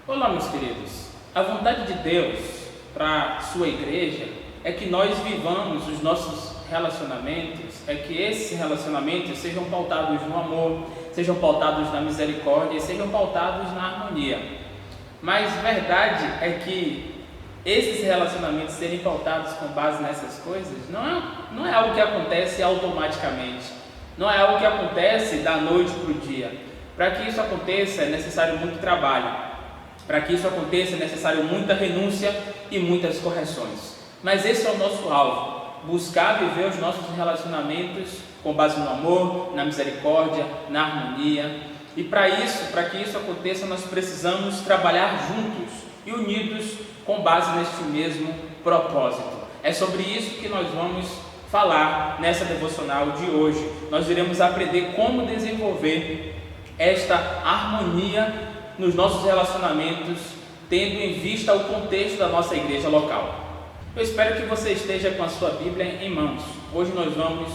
Olá, meus queridos. A vontade de Deus para a sua igreja é que nós vivamos os nossos relacionamentos, é que esses relacionamentos sejam pautados no amor, sejam pautados na misericórdia e sejam pautados na harmonia. Mas verdade é que esses relacionamentos serem pautados com base nessas coisas não é algo que acontece automaticamente, não é algo que acontece da noite para o dia. Para que isso aconteça é necessário muito trabalho. Para que isso aconteça é necessário muita renúncia e muitas correções. Mas esse é o nosso alvo, buscar viver os nossos relacionamentos com base no amor, na misericórdia, na harmonia. E para que isso aconteça, nós precisamos trabalhar juntos e unidos com base neste mesmo propósito. É sobre isso que nós vamos falar nessa devocional de hoje. Nós iremos aprender como desenvolver esta harmonia nos nossos relacionamentos, tendo em vista o contexto da nossa igreja local. Eu espero que você esteja com a sua Bíblia em mãos. Hoje nós vamos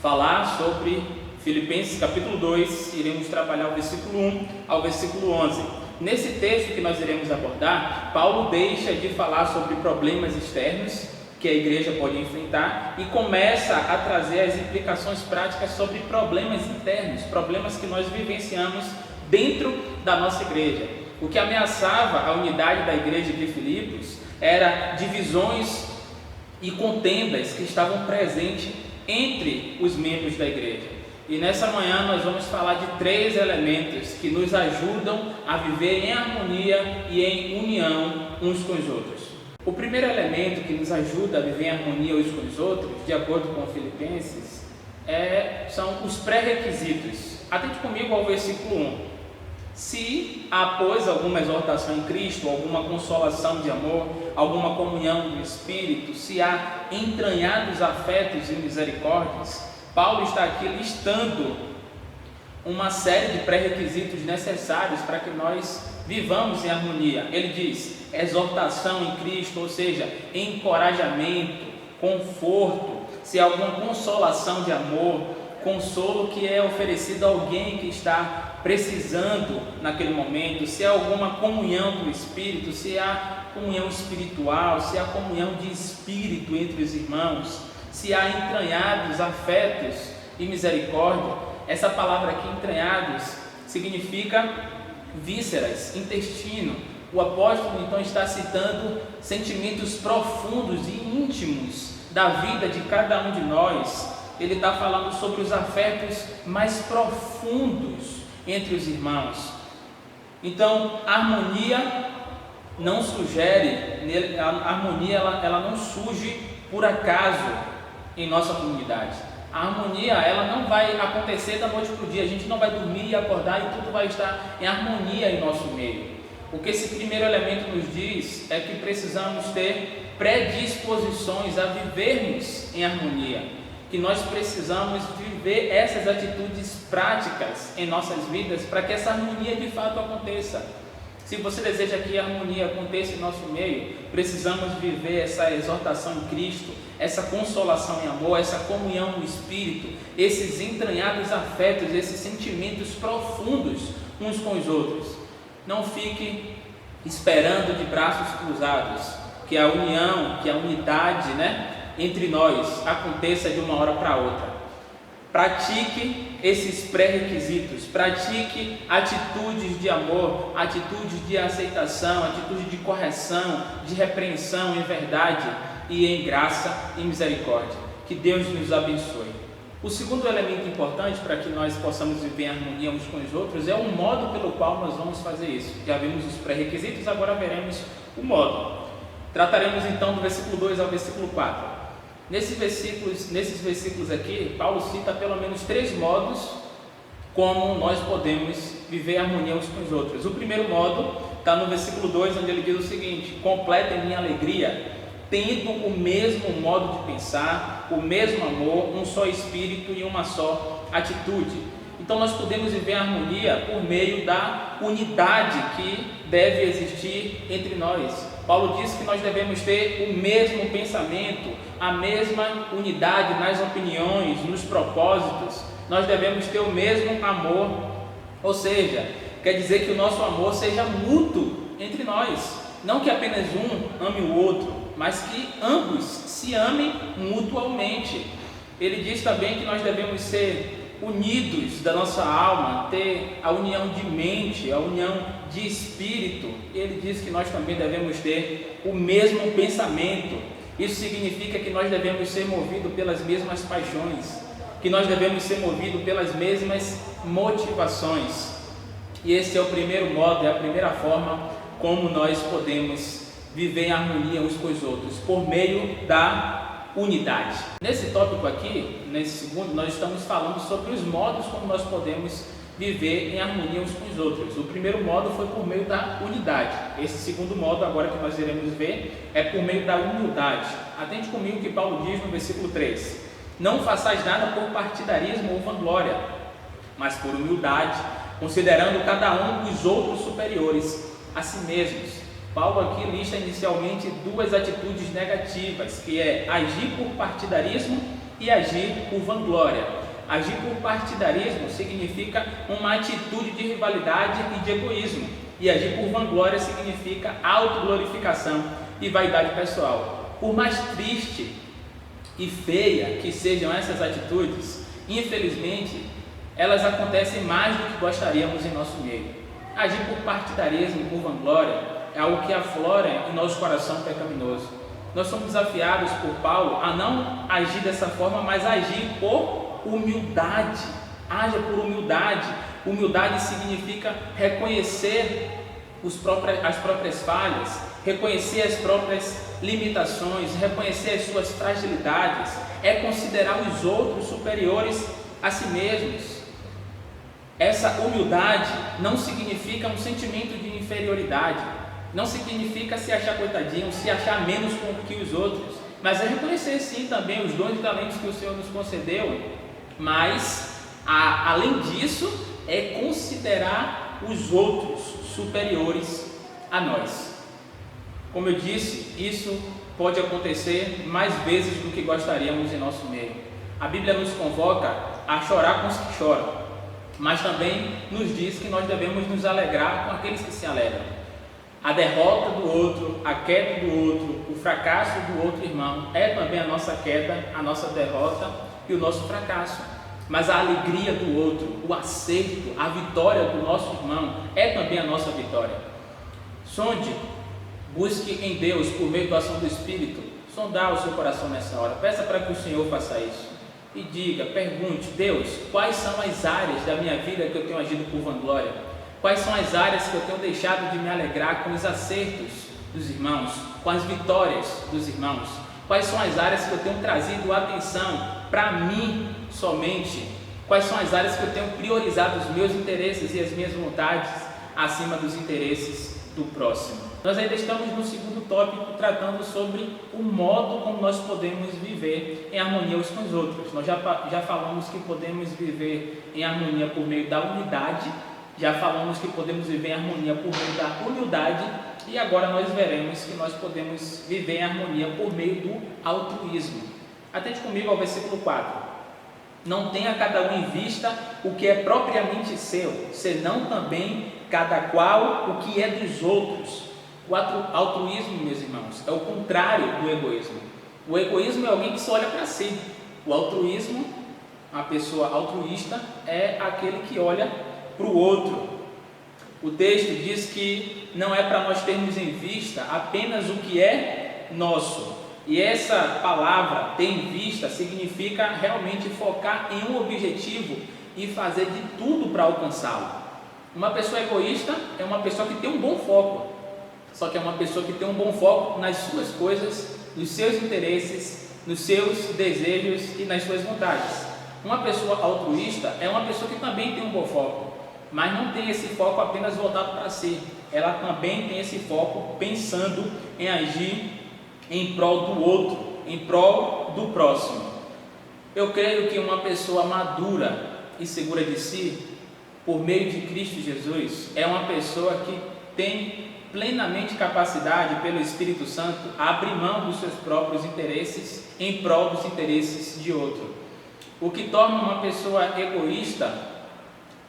falar sobre Filipenses capítulo 2, iremos trabalhar o versículo 1 ao versículo 11. Nesse texto que nós iremos abordar, Paulo deixa de falar sobre problemas externos que a igreja pode enfrentar e começa a trazer as implicações práticas sobre problemas internos, problemas que nós vivenciamos dentro da nossa igreja. O que ameaçava a unidade da igreja de Filipos era divisões e contendas que estavam presentes entre os membros da igreja. E nessa manhã nós vamos falar de 3 elementos que nos ajudam a viver em harmonia e em união uns com os outros. O primeiro elemento que nos ajuda a viver em harmonia uns com os outros, de acordo com Filipenses, são os pré-requisitos. Atente comigo ao versículo 1. Se após alguma exortação em Cristo, alguma consolação de amor, alguma comunhão do Espírito, se há entranhados afetos e misericórdias, Paulo está aqui listando uma série de pré-requisitos necessários para que nós vivamos em harmonia. Ele diz, exortação em Cristo, ou seja, encorajamento, conforto, se há alguma consolação de amor, consolo que é oferecido a alguém que está precisando naquele momento, se há alguma comunhão do Espírito, se há comunhão espiritual, se há comunhão de espírito entre os irmãos, se há entranhados afetos e misericórdia. Essa palavra aqui, entranhados, significa vísceras, intestino. O apóstolo então está citando sentimentos profundos e íntimos da vida de cada um de nós. Ele está falando sobre os afetos mais profundos entre os irmãos. Então, a harmonia não sugere, a harmonia ela não surge por acaso em nossa comunidade. A harmonia ela não vai acontecer da noite para o dia. A gente não vai dormir e acordar e tudo vai estar em harmonia em nosso meio. O que esse primeiro elemento nos diz é que precisamos ter predisposições a vivermos em harmonia, que nós precisamos viver essas atitudes práticas em nossas vidas para que essa harmonia de fato aconteça. Se você deseja que a harmonia aconteça em nosso meio, precisamos viver essa exortação em Cristo, essa consolação em amor, essa comunhão no Espírito, esses entranhados afetos, esses sentimentos profundos uns com os outros. Não fique esperando de braços cruzados que a união, que a unidade, entre nós aconteça de uma hora para outra. Pratique esses pré-requisitos, pratique atitudes de amor, atitudes de aceitação, atitudes de correção, de repreensão em verdade e em graça e misericórdia. Que Deus nos abençoe. O segundo elemento importante para que nós possamos viver em harmonia uns com os outros é o modo pelo qual nós vamos fazer isso. Já vimos os pré-requisitos, agora veremos o modo. Trataremos então do versículo 2 ao versículo 4. Nesses versículos aqui, Paulo cita pelo menos 3 modos como nós podemos viver em harmonia uns com os outros. O primeiro modo está no versículo 2, onde ele diz o seguinte: completem minha alegria, tendo o mesmo modo de pensar, o mesmo amor, um só espírito e uma só atitude. Então nós podemos viver em harmonia por meio da unidade que deve existir entre nós. Paulo diz que nós devemos ter o mesmo pensamento, a mesma unidade nas opiniões, nos propósitos. Nós devemos ter o mesmo amor, ou seja, quer dizer que o nosso amor seja mútuo entre nós. Não que apenas um ame o outro, mas que ambos se amem mutualmente. Ele diz também que nós devemos ser unidos da nossa alma, ter a união de mente, a união de espírito. Ele diz que nós também devemos ter o mesmo pensamento. Isso significa que nós devemos ser movidos pelas mesmas paixões, que nós devemos ser movidos pelas mesmas motivações. E esse é o primeiro modo, é a primeira forma como nós podemos viver em harmonia uns com os outros, por meio da unidade. Nesse tópico aqui, nesse segundo, nós estamos falando sobre os modos como nós podemos viver em harmonia uns com os outros. O primeiro modo foi por meio da unidade. Esse segundo modo, agora que nós iremos ver, é por meio da humildade. Atente comigo que Paulo diz no versículo 3: não façais nada por partidarismo ou vanglória, mas por humildade, considerando cada um os outros superiores a si mesmos. Paulo aqui lista inicialmente duas atitudes negativas, que é agir por partidarismo e agir por vanglória. Agir por partidarismo significa uma atitude de rivalidade e de egoísmo, e agir por vanglória significa autoglorificação e vaidade pessoal. Por mais triste e feia que sejam essas atitudes, infelizmente, elas acontecem mais do que gostaríamos em nosso meio. Agir por partidarismo e por vanglória é algo que aflora em nosso coração pecaminoso. Nós somos desafiados por Paulo a não agir dessa forma, mas agir por humildade. Haja por humildade. Humildade significa reconhecer as próprias falhas, reconhecer as próprias limitações, reconhecer as suas fragilidades, é considerar os outros superiores a si mesmos. Essa humildade não significa um sentimento de inferioridade, não significa se achar coitadinho, se achar menos que os outros, mas é reconhecer sim também os dons e talentos que o Senhor nos concedeu, mas além disso é considerar os outros superiores a nós. Como eu disse, isso pode acontecer mais vezes do que gostaríamos em nosso meio. A Bíblia nos convoca a chorar com os que choram, mas também nos diz que nós devemos nos alegrar com aqueles que se alegram. A derrota do outro, a queda do outro, o fracasso do outro irmão é também a nossa queda, a nossa derrota e o nosso fracasso. Mas a alegria do outro, o acerto, a vitória do nosso irmão é também a nossa vitória. Sonde, busque em Deus, por meio da ação do Espírito, sondar o seu coração nessa hora. Peça para que o Senhor faça isso. E diga, pergunte: Deus, quais são as áreas da minha vida que eu tenho agido por vanglória? Quais são as áreas que eu tenho deixado de me alegrar com os acertos dos irmãos, com as vitórias dos irmãos? Quais são as áreas que eu tenho trazido atenção para mim somente? Quais são as áreas que eu tenho priorizado os meus interesses e as minhas vontades acima dos interesses do próximo? Nós ainda estamos no segundo tópico, tratando sobre o modo como nós podemos viver em harmonia uns com os outros. Nós já falamos que podemos viver em harmonia por meio da unidade, já falamos que podemos viver em harmonia por meio da humildade, e agora nós veremos que nós podemos viver em harmonia por meio do altruísmo. Atente comigo ao versículo 4. Não tenha cada um em vista o que é propriamente seu, senão também cada qual o que é dos outros. O altruísmo, meus irmãos, é o contrário do egoísmo. O egoísmo é alguém que só olha para si. O altruísmo, a pessoa altruísta, é aquele que olha para o outro. O texto diz que não é para nós termos em vista apenas o que é nosso. E essa palavra, ter em vista, significa realmente focar em um objetivo e fazer de tudo para alcançá-lo. Uma pessoa egoísta é uma pessoa que tem um bom foco. Só que é uma pessoa que tem um bom foco nas suas coisas, nos seus interesses, nos seus desejos e nas suas vontades. Uma pessoa altruísta é uma pessoa que também tem um bom foco, mas não tem esse foco apenas voltado para si. Ela também tem esse foco pensando em agir em prol do outro, em prol do próximo. Eu creio que uma pessoa madura e segura de si, por meio de Cristo Jesus, é uma pessoa que tem plenamente capacidade pelo Espírito Santo a abrir mão dos seus próprios interesses em prol dos interesses de outro. O que torna uma pessoa egoísta,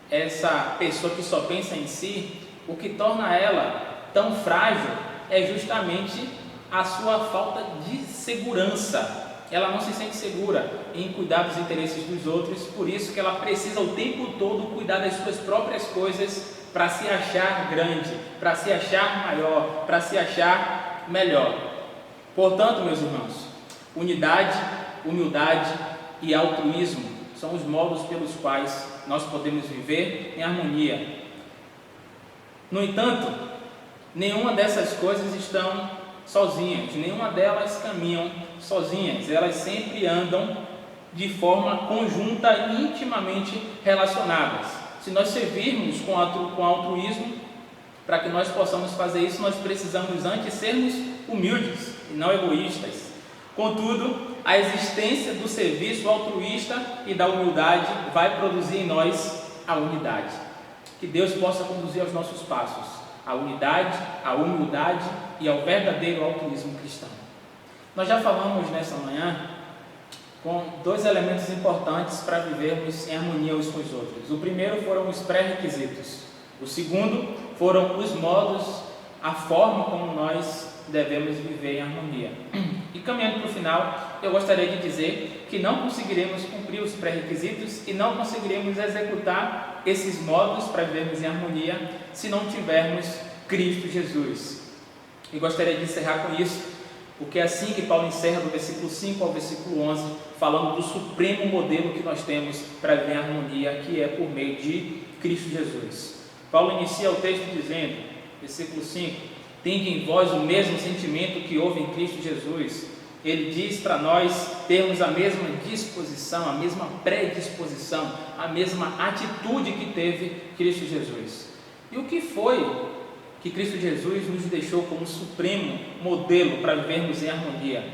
essa pessoa que só pensa em si, o que torna ela tão frágil é justamente a sua falta de segurança. Ela não se sente segura em cuidar dos interesses dos outros, por isso que ela precisa o tempo todo cuidar das suas próprias coisas para se achar grande, para se achar maior, para se achar melhor. Portanto, meus irmãos, unidade, humildade e altruísmo são os modos pelos quais nós podemos viver em harmonia. No entanto, nenhuma dessas coisas estão sozinhas, nenhuma delas caminham sozinhas, elas sempre andam de forma conjunta e intimamente relacionadas. Se nós servirmos com altruísmo, para que nós possamos fazer isso, nós precisamos antes sermos humildes e não egoístas. Contudo, a existência do serviço altruísta e da humildade vai produzir em nós a unidade. Que Deus possa conduzir aos nossos passos a unidade, a humildade e ao verdadeiro altruísmo cristão. Nós já falamos nessa manhã com dois elementos importantes para vivermos em harmonia uns com os outros. O primeiro foram os pré-requisitos. O segundo foram os modos, a forma como nós devemos viver em harmonia. E caminhando para o final, eu gostaria de dizer que não conseguiremos cumprir os pré-requisitos e não conseguiremos executar esses modos para vivermos em harmonia se não tivermos Cristo Jesus. E gostaria de encerrar com isso, porque é assim que Paulo encerra do versículo 5 ao versículo 11, falando do supremo modelo que nós temos para viver em harmonia, que é por meio de Cristo Jesus. Paulo inicia o texto dizendo, versículo 5, tende em vós o mesmo sentimento que houve em Cristo Jesus. Ele diz para nós termos a mesma disposição, a mesma predisposição, a mesma atitude que teve Cristo Jesus. E o que foi que Cristo Jesus nos deixou como supremo modelo para vivermos em harmonia?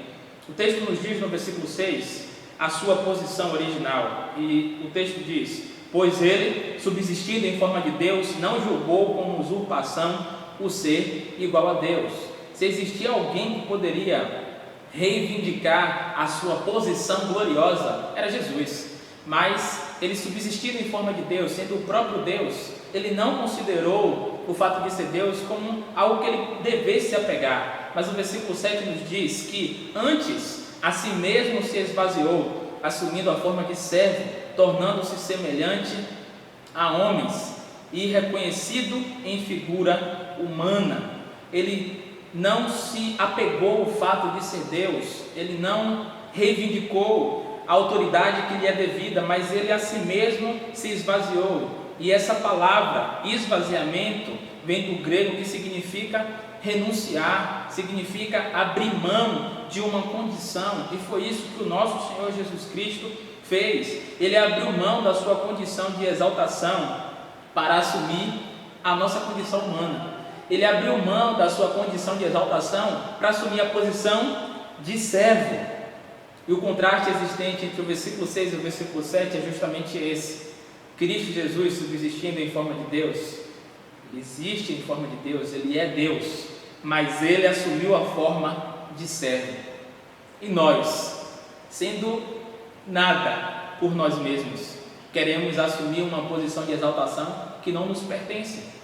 O texto nos diz no versículo 6 a sua posição original, e o texto diz, pois ele, subsistindo em forma de Deus, não julgou como usurpação o ser igual a Deus. Se existia alguém que poderia reivindicar a sua posição gloriosa, era Jesus. Mas ele, subsistindo em forma de Deus, sendo o próprio Deus, ele não considerou o fato de ser Deus como algo que ele devesse se apegar. Mas o versículo 7 nos diz que antes a si mesmo se esvaziou, assumindo a forma de servo, tornando-se semelhante a homens e reconhecido em figura humana. Ele não se apegou ao fato de ser Deus, ele não reivindicou a autoridade que lhe é devida, mas ele a si mesmo se esvaziou. E essa palavra esvaziamento vem do grego, que significa renunciar, significa abrir mão de uma condição, e foi isso que o nosso Senhor Jesus Cristo fez. Ele abriu mão da sua condição de exaltação para assumir a nossa condição humana. Ele abriu mão da sua condição de exaltação para assumir a posição de servo. E o contraste existente entre o versículo 6 e o versículo 7 é justamente esse. Cristo Jesus, subsistindo em forma de Deus, ele existe em forma de Deus, ele é Deus, mas ele assumiu a forma de servo. E nós, sendo nada por nós mesmos, queremos assumir uma posição de exaltação que não nos pertence.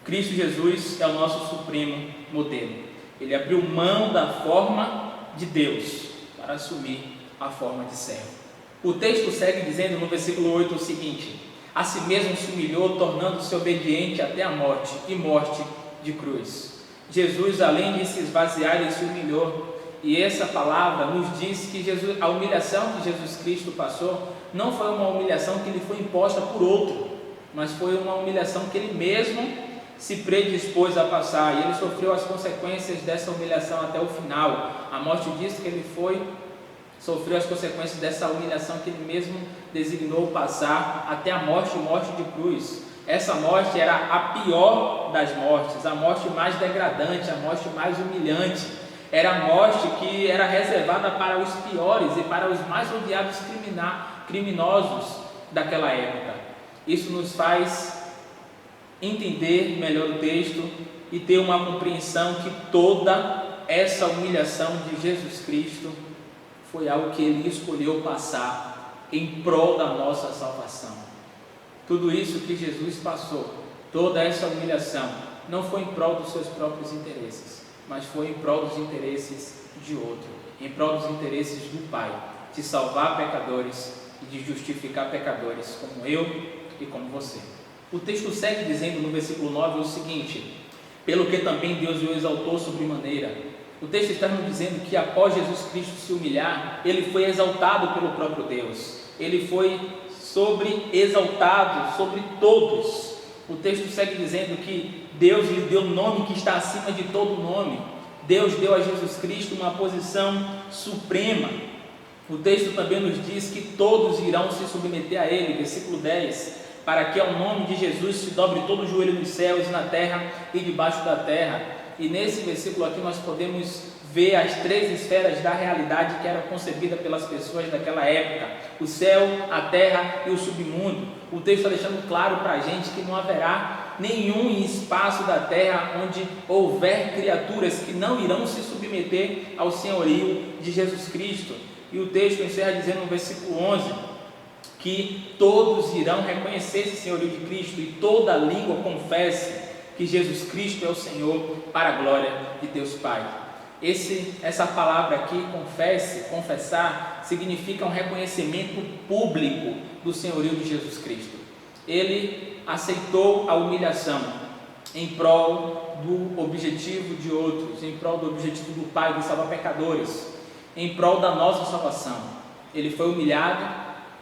Cristo Jesus é o nosso supremo modelo. Ele abriu mão da forma de Deus para assumir a forma de servo. O texto segue dizendo no versículo 8 o seguinte: a si mesmo se humilhou, tornando-se obediente até a morte, e morte de cruz. Jesus, além de se esvaziar, ele se humilhou. E essa palavra nos diz que a humilhação que Jesus Cristo passou não foi uma humilhação que lhe foi imposta por outro, mas foi uma humilhação que ele mesmo se predispôs a passar, e ele sofreu as consequências dessa humilhação até o final. A morte diz que ele sofreu as consequências dessa humilhação que ele mesmo designou passar até a morte de cruz. Essa morte era a pior das mortes, a morte mais degradante, a morte mais humilhante. Era a morte que era reservada para os piores e para os mais odiados criminosos daquela época. Isso nos faz entender melhor o texto e ter uma compreensão que toda essa humilhação de Jesus Cristo foi algo que ele escolheu passar em prol da nossa salvação. Tudo isso que Jesus passou, toda essa humilhação, não foi em prol dos seus próprios interesses, mas foi em prol dos interesses de outro, em prol dos interesses do Pai, de salvar pecadores e de justificar pecadores como eu e como você. O texto segue dizendo no versículo 9 o seguinte: pelo que também Deus o exaltou sobremaneira. O texto está nos dizendo que após Jesus Cristo se humilhar, ele foi exaltado pelo próprio Deus, ele foi exaltado sobre todos. O texto segue dizendo que Deus lhe deu um nome que está acima de todo nome. Deus deu a Jesus Cristo uma posição suprema. O texto também nos diz que todos irão se submeter a ele, versículo 10, para que ao nome de Jesus se dobre todo o joelho nos céus e na terra e debaixo da terra. E nesse versículo aqui nós podemos ver as 3 esferas da realidade que era concebida pelas pessoas daquela época: o céu, a terra e o submundo. O texto está deixando claro para a gente que não haverá nenhum espaço da terra onde houver criaturas que não irão se submeter ao senhorio de Jesus Cristo. E o texto encerra dizendo no versículo 11 que todos irão reconhecer esse senhorio de Cristo e toda língua confesse que Jesus Cristo é o Senhor, para a glória de Deus Pai. Essa palavra aqui, confessar, significa um reconhecimento público do senhorio de Jesus Cristo. Ele aceitou a humilhação em prol do objetivo de outros, em prol do objetivo do Pai de salvar pecadores, em prol da nossa salvação. Ele foi humilhado,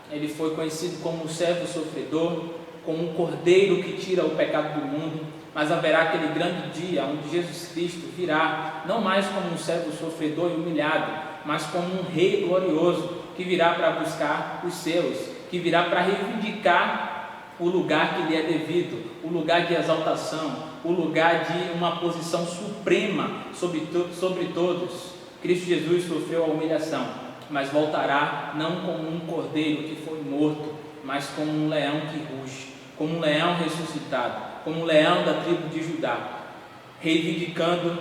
ele foi conhecido como um servo sofredor, como um cordeiro que tira o pecado do mundo. Mas haverá aquele grande dia onde Jesus Cristo virá, não mais como um servo sofredor e humilhado, mas como um rei glorioso, que virá para buscar os seus, que virá para reivindicar o lugar que lhe é devido, o lugar de exaltação, o lugar de uma posição suprema sobre todos. Cristo Jesus sofreu a humilhação, mas voltará não como um cordeiro que foi morto, mas como um leão que ruge, como um leão ressuscitado, como um leão da tribo de Judá, reivindicando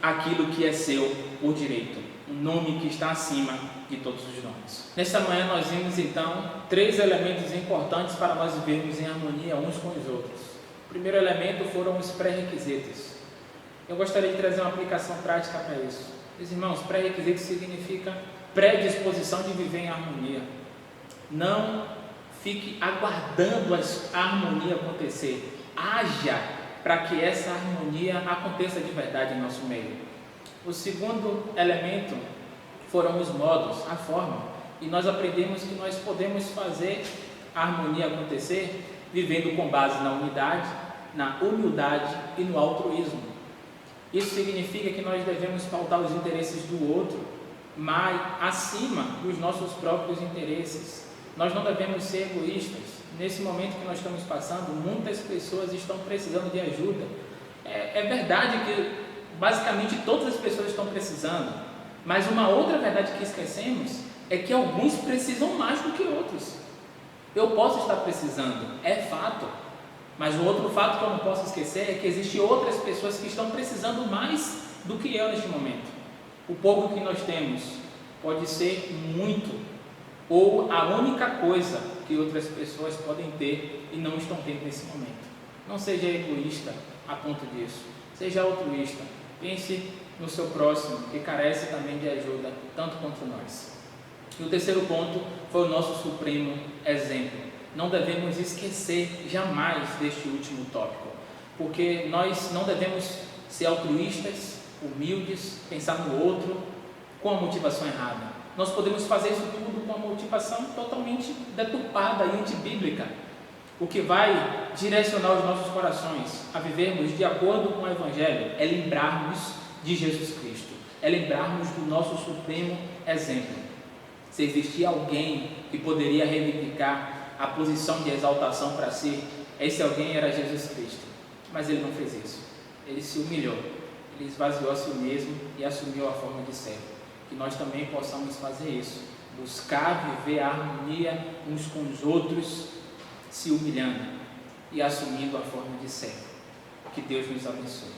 aquilo que é seu por direito, um nome que está acima de todos os nomes. Nesta manhã nós vimos então 3 elementos importantes para nós vivermos em harmonia uns com os outros. O primeiro elemento foram os pré-requisitos. Eu gostaria de trazer uma aplicação prática para isso. Meus irmãos, pré-requisitos significa predisposição de viver em harmonia. Não fique aguardando a harmonia acontecer. Haja para que essa harmonia aconteça de verdade em nosso meio. O segundo elemento foram os modos, a forma. E nós aprendemos que nós podemos fazer a harmonia acontecer vivendo com base na unidade, na humildade e no altruísmo. Isso significa que nós devemos pautar os interesses do outro, mas acima dos nossos próprios interesses. Nós não devemos ser egoístas. Nesse momento que nós estamos passando, muitas pessoas estão precisando de ajuda. É verdade que basicamente todas as pessoas estão precisando, mas uma outra verdade que esquecemos é que alguns precisam mais do que outros. Eu posso estar precisando, é fato, mas o outro fato que eu não posso esquecer é que existem outras pessoas que estão precisando mais do que eu neste momento. O pouco que nós temos pode ser muito, ou a única coisa que outras pessoas podem ter e não estão tendo nesse momento. Não seja egoísta a ponto disso, seja altruísta, pense no seu próximo que carece também de ajuda, tanto quanto nós. E o terceiro ponto foi o nosso supremo exemplo. Não devemos esquecer jamais deste último tópico, porque nós não devemos ser altruístas, humildes, pensar no outro com a motivação errada. Nós podemos fazer isso tudo com uma motivação totalmente deturpada e antibíblica, o que vai direcionar os nossos corações a vivermos de acordo com o Evangelho é lembrarmos de Jesus Cristo, é lembrarmos do nosso supremo exemplo. Se existia alguém que poderia reivindicar a posição de exaltação para si, esse alguém era Jesus Cristo, mas ele não fez isso. Ele se humilhou, ele esvaziou a si mesmo e assumiu a forma de servo. Que nós também possamos fazer isso, buscar viver a harmonia uns com os outros, se humilhando e assumindo a forma de servo. Que Deus nos abençoe.